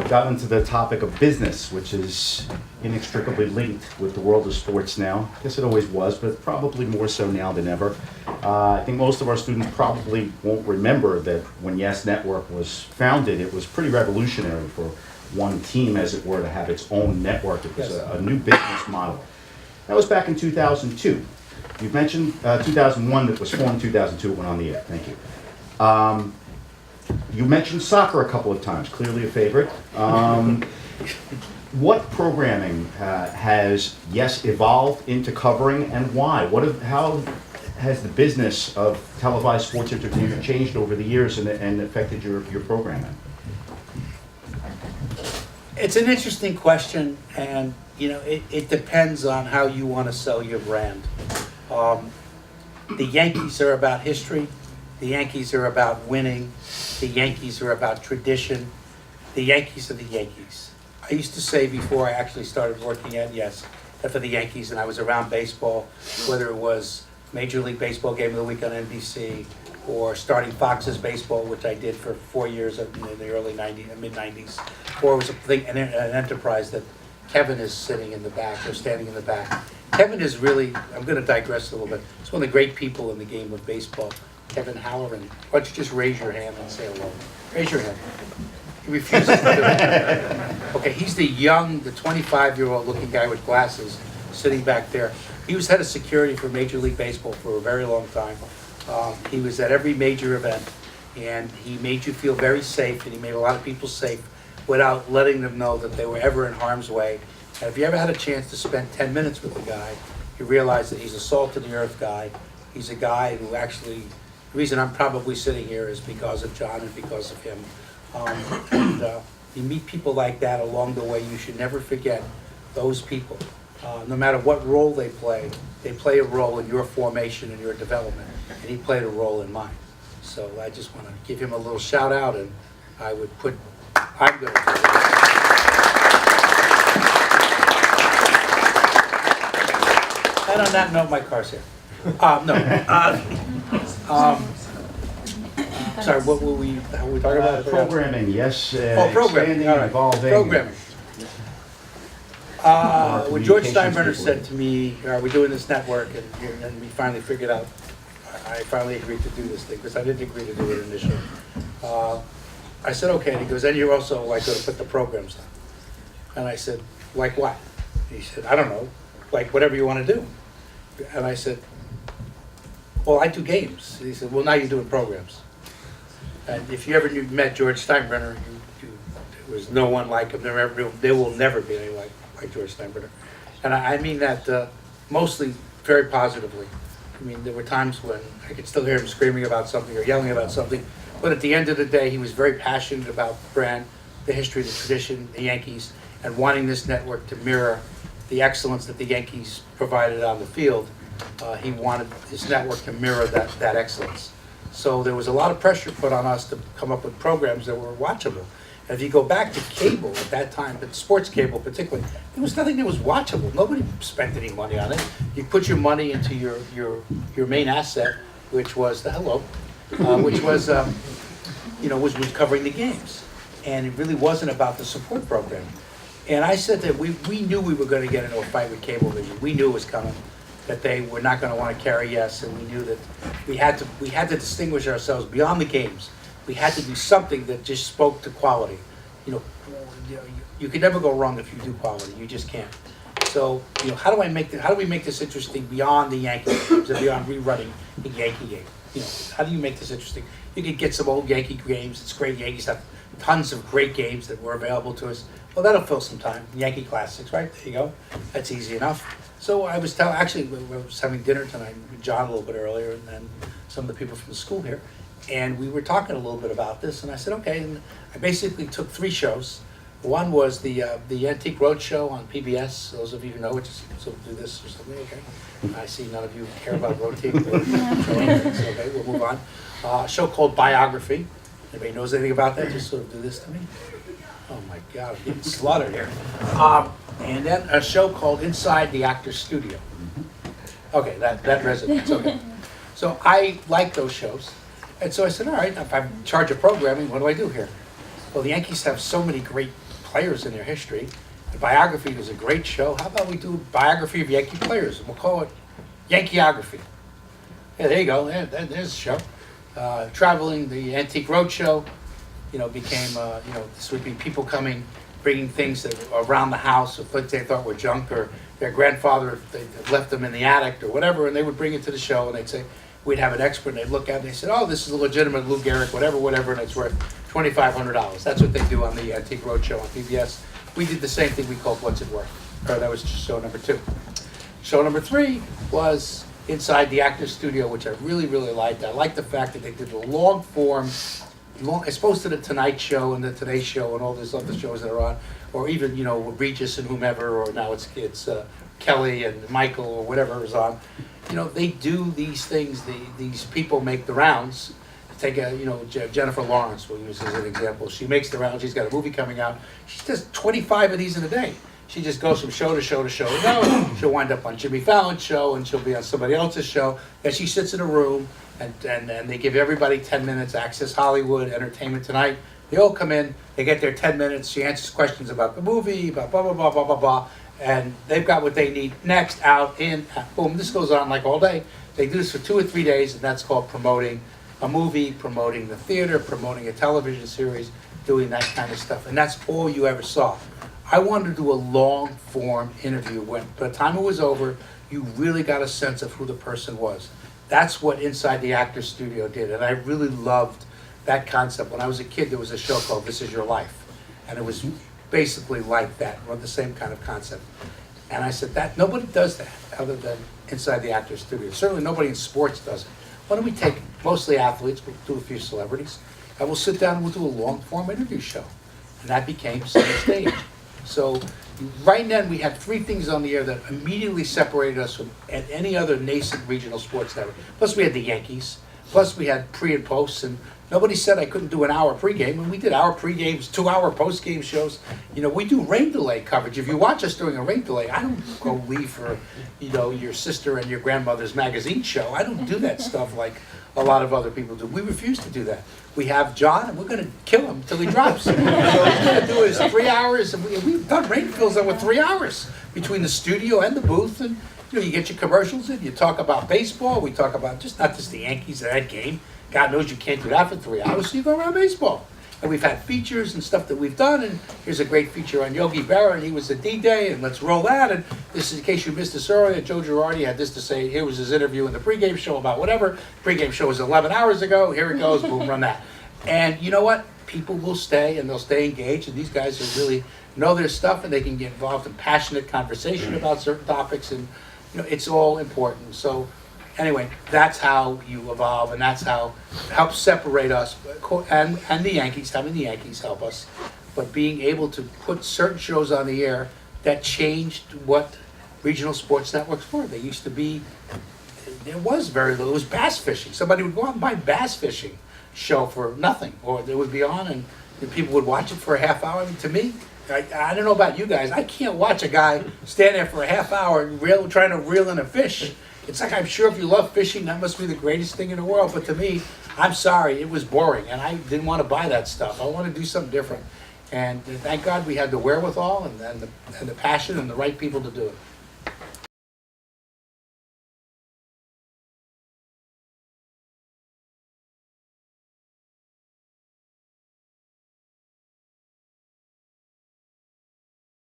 got into the topic of business, which is inextricably linked with the world of sports now. I guess it always was, but probably more so now than ever. I think most of our students probably won't remember that when Yes Network was founded, it was pretty revolutionary for one team, as it were, to have its own network. It was a new business model. That was back in 2002. You mentioned 2001, that was formed 2002, it went on the air. Thank you. You mentioned soccer a couple of times, clearly a favorite. What programming has Yes evolved into covering, and why? How has the business of televised sports entertainment changed over the years and affected your programming? It's an interesting question, and it depends on how you want to sell your brand. The Yankees are about history. The Yankees are about winning. The Yankees are about tradition. The Yankees are the Yankees. I used to say before I actually started working at Yes that for the Yankees, and I was around baseball, whether it was Major League Baseball Game of the Week on NBC or starting Fox's Baseball, which I did for 4 years in the early 90s, mid-90s, or it was an enterprise that Kevin is sitting in the back or standing in the back. Kevin is really, I'm going to digress a little bit, he's one of the great people in the game of baseball, Kevin Halloran. Why don't you just raise your hand and say hello? Raise your hand. He refuses to do it. Okay, he's the 25-year-old looking guy with glasses sitting back there. He was head of security for Major League Baseball for a very long time. He was at every major event, and he made you feel very safe, and he made a lot of people safe without letting them know that they were ever in harm's way. And if you ever had a chance to spend 10 minutes with the guy, you realize that he's a salt-of-the-earth guy. He's a guy who actually, the reason I'm probably sitting here is because of John and because of him. You meet people like that along the way. You should never forget those people. No matter what role they play a role in your formation and your development, and he played a role in mine. So I just want to give him a little shout out, and I'm going to do it. And on that note, my car's here. Sorry, what were we talking about? Programming, yes. Programming, expanding, all right. evolving. Programming. When George Steinbrenner said to me, are we doing this network? And we finally figured out, I finally agreed to do this thing, because I didn't agree to do it initially. I said, okay, and he goes, and you're also going to put the programs on. And I said, like what? He said, I don't know, like whatever you want to do. And I said, well, I do games. He said, well, now you're doing programs. And if you ever met George Steinbrenner, there was no one like him. There will never be anyone like George Steinbrenner. And I mean that mostly very positively. I mean, there were times when I could still hear him screaming about something or yelling about something, but at the end of the day, he was very passionate about the brand, the history, the tradition, the Yankees, and wanting this network to mirror the excellence that the Yankees provided on the field. He wanted this network to mirror that excellence. So there was a lot of pressure put on us to come up with programs that were watchable. And if you go back to cable at that time, but sports cable particularly, there was nothing that was watchable. Nobody spent any money on it. You put your money into your main asset, which was which was was covering the games, and it really wasn't about the support program. And I said that we knew we were going to get into a fight with Cablevision. We knew it was coming, that they were not going to want to carry Yes, and we knew that we had to distinguish ourselves beyond the games. We had to do something that just spoke to quality. You can never go wrong if you do quality. You just can't. So, how do we make this interesting beyond the Yankee games and beyond rerunning the Yankee game? How do you make this interesting? You could get some old Yankee games. It's great. Yankees have tons of great games that were available to us. Well, that'll fill some time. Yankee classics, right? There you go. That's easy enough. So I was actually, we was having dinner tonight with John a little bit earlier, and then some of the people from the school here. And we were talking a little bit about this, and I said, okay. And I basically took 3 shows. One was the Antique Roadshow on PBS. Those of you who know it, just sort of do this or something, okay? I see none of you care about road tape. So, okay, we'll move on. A show called Biography. Anybody knows anything about that? Just sort of do this to me. Oh my God, I'm getting slaughtered here. And then a show called Inside the Actor's Studio. Okay, that resonates, okay. So I like those shows. And so I said, all right, if I'm in charge of programming, what do I do here? Well, the Yankees have so many great players in their history. The biography was a great show. How about we do a biography of Yankee players? And we'll call it Yankeeography. Yeah, there you go. There's the show. Traveling, the Antique Roadshow, became, this would be people coming, bringing things that around the house, or things they thought were junk, or their grandfather, they left them in the attic or whatever, and they would bring it to the show, and they'd say, we'd have an expert, and they'd look at it, and they said, oh, this is a legitimate Lou Gehrig, whatever, and it's worth $2,500. That's what they do on the Antique Roadshow on PBS. We did the same thing we called What's It Worth? Or that was show number 2. Show number 3 was Inside the Actors Studio, which I really, really liked. I liked the fact that they did the long form, as opposed to the Tonight Show and the Today Show and all these other shows that are on, or even, Regis and whomever, or now it's Kelly and Michael or whatever is on. They do these things, these people make the rounds. Take Jennifer Lawrence, we'll use as an example. She makes the rounds, she's got a movie coming out. She does 25 of these in a day. She just goes from show to show to show. No, she'll wind up on Jimmy Fallon's show, and she'll be on somebody else's show. And she sits in a room, and they give everybody 10 minutes, Access Hollywood, Entertainment Tonight. They all come in, they get their 10 minutes, she answers questions about the movie, about blah, blah, blah, blah, blah, blah. And they've got what they need next, out, in, boom. This goes on like all day. They do this for 2 or 3 days, and that's called promoting a movie, promoting the theater, promoting a television series, doing that kind of stuff. And that's all you ever saw. I wanted to do a long form interview when by the time it was over, you really got a sense of who the person was. That's what Inside the Actors Studio did, and I really loved that concept. When I was a kid, there was a show called This Is Your Life, and it was basically like that, or the same kind of concept. And I said, that nobody does that other than Inside the Actors Studio. Certainly nobody in sports does it. Why don't we take mostly athletes, we'll do a few celebrities, and we'll sit down and we'll do a long form interview show. And that became Center Stage. So right then we had 3 things on the air that immediately separated us from any other nascent regional sports network. Plus we had the Yankees, plus we had pre and posts, and nobody said I couldn't do an hour pregame, and we did hour pregames, 2-hour postgame shows. We do rain delay coverage. If you watch us during a rain delay, I don't go leave for, your sister and your grandmother's magazine show. I don't do that stuff like a lot of other people do. We refuse to do that. We have John, and we're going to kill him until he drops. So what we're going to do is 3 hours, and we've done rain fills that were 3 hours between the studio and the booth, and you get your commercials in, you talk about baseball, we talk about not just the Yankees and that game. God knows you can't do that for 3 hours, so you go around baseball. And we've had features and stuff that we've done, and here's a great feature on Yogi Berra, and he was the D-Day, and let's roll that. And this is, in case you missed this earlier, Joe Girardi had this to say. Here was his interview in the pregame show about whatever. Pregame show was 11 hours ago. Here it goes, boom, run that. And you know what? People will stay, and they'll stay engaged, and these guys will really know their stuff, and they can get involved in passionate conversation about certain topics, and it's all important. So anyway, that's how you evolve, and that's how it helps separate us, and the Yankees, having the Yankees help us, but being able to put certain shows on the air that changed what regional sports networks were. They used to be, there was very little, it was bass fishing. Somebody would go out and buy bass fishing show for nothing, or they would be on, and people would watch it for a half hour. I mean, to me, I don't know about you guys, I can't watch a guy stand there for a half hour trying to reel in a fish. It's like, I'm sure if you love fishing, that must be the greatest thing in the world. But to me, I'm sorry, it was boring, and I didn't want to buy that stuff. I want to do something different. And thank God we had the wherewithal and the passion and the right people to do it.